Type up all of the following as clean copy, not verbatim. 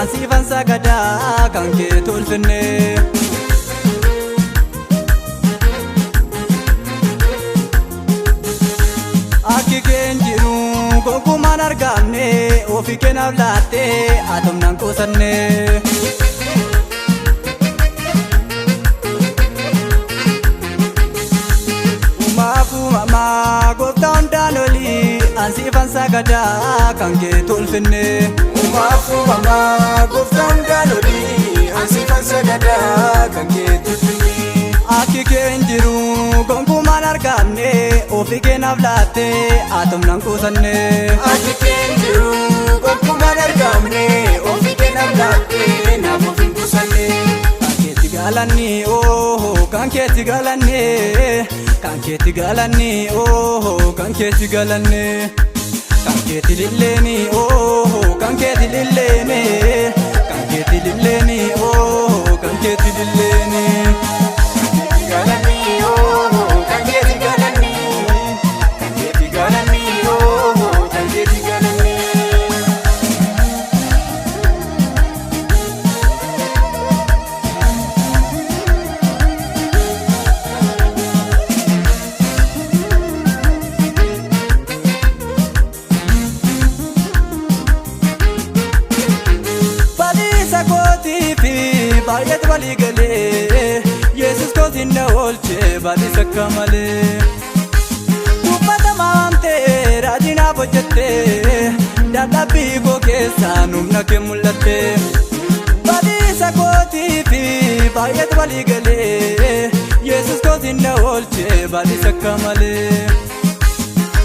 Asifan sagada kan kee tolfinne Akki keen jiru gonkumaan argamne ofii keenaaf laatte atomnaan qoosanne Mama gooftaa hundaan olii Asifan sagada kan kee tolfinne Mama gooftaa hundaan olii Asifan sagada kan kee tolfinne Akki keen jiru gonkumaan argamne ofii keenaaf laatte atomnaan qoosanne Akki keen jiru gonkumaan argamne ofii keenaaf laatte naaf ofiin qusanne Kan keetti galanni kan keetti galanne Kan keetti galanni kan keetti galanne Kan keetti lilleeni kan keetti lilleeni Kan keetti lilleeni kan keetti lilleeni Galani kan keetti galani kan keetti galani kan keetti galani Baay'at walii galee Yesus kootiin na oolchee baadhisa akka malee Dubbatamaa waamtee raajinaaf hojjettee dadhabbii koo keessaa humna kee mul'atte Baadhisa kootii fi baay'at walii galee Yesus kootiin na oolchee baadhisa akka malee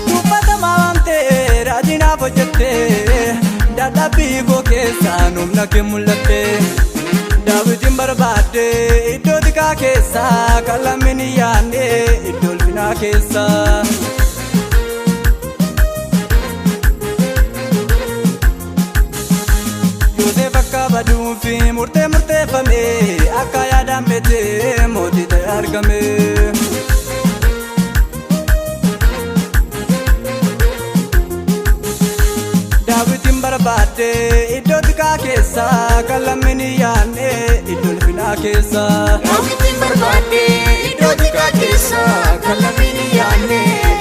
Dubbatamaa waamtee raajinaaf hojjettee dadhabbii koo keessaa humna kee mul'atte Daawitiin barbaadde iddoo xiqqaa keessa kan lammiin hin yaadne iddoo ulfinaa keessa Yoosef akka baduufi murteeffame akka yaadaan beete mootii ta'e argame Daawitiin barbaadde iddoo xiqqaa keessa kan lammiin hin yaadne iddoo ulfinaa keessa Daawitiin barbaadde iddoo xiqqaa keessa kan lammiin hin yaadne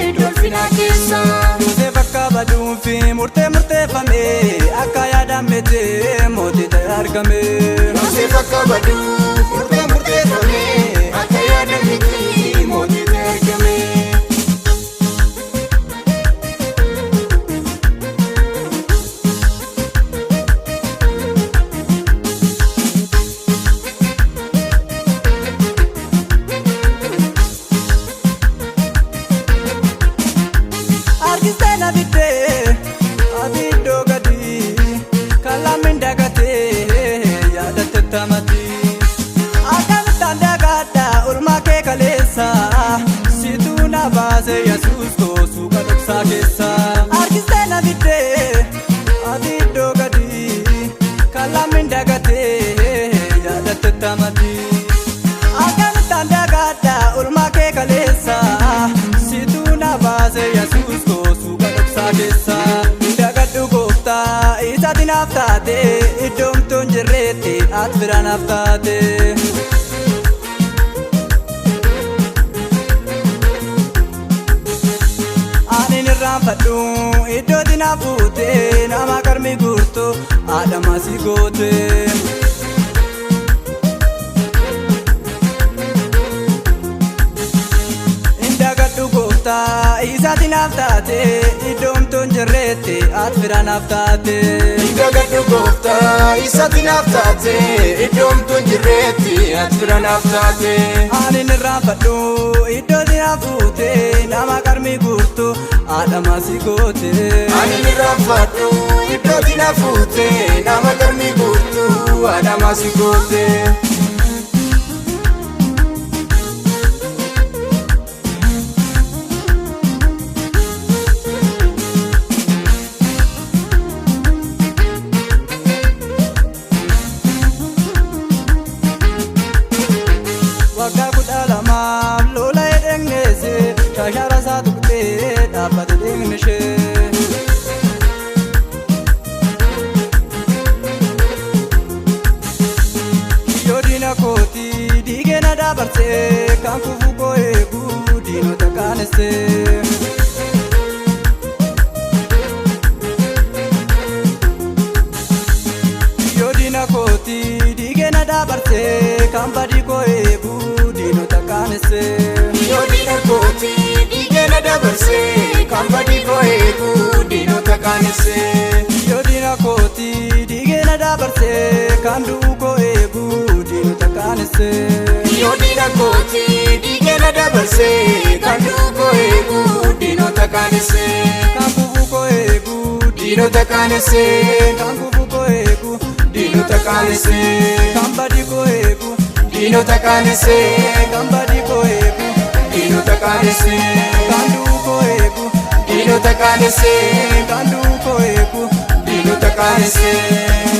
iddoo ulfinaa keessa Yoosef akka baduufi murteeffame akka yaadaan beete mootii ta'e argame Yoosef akka baduuf murteeffame akka yaadaan beete mootii ta'e argame Situ na baase Yesus ko suuqa dhoksaa keessa Harkistee na fiddee ati iddoo gadi kan lammiin dagatee yaadatte tamati Akkamittaan dagadda ulmaa kee kaleessa Situ na baase Yesus ko suuqa dhoksaa keessa Dagaddu gooftaa isaati naaf taate iddoomtuun jirreetti ati bira naaf taate Fadhu iddoo tina fuute nama karmi guurtu adama si goote Indagadhu gooftaa isaati naaf taate iddoomtuun jirreetti ati bira naaf taate Indagadhu gooftaa isaati naaf taate iddoomtuun jirreetti ati bira naaf taate Ani nirraan fadhu iddoo tina fuute nama karmi guurtu adama si goote Ani nirraan fadhu iddoo tina fuute nama karmi guurtu adama si goote diigena dabarsee kan kufu koo eegu diinota qaanessee. Yoo diina kooti diigena dabarsee kan badii koo eegu diinota qaanessee. Yoo diina kooti diigena dabarsee kan badii koo eegu diinota qaanessee. Yoo diina kooti diigena dabarsee kan du'u koo eegu diinota qaanessee. Yoo diina kooti diigena dabarsee kan du'u koo eegu diinota qaanessee. Kan kufu koo eegu Diinota qaanessee. kan kufu koo eegu Diinota qaanessee. kan badii koo eegu Diinota qaanessee. kan badii koo eegu Diinota qaanessee. kan du'u koo eegu Diinota qaanessee. kan du'u koo eegu Diinota qaanessee.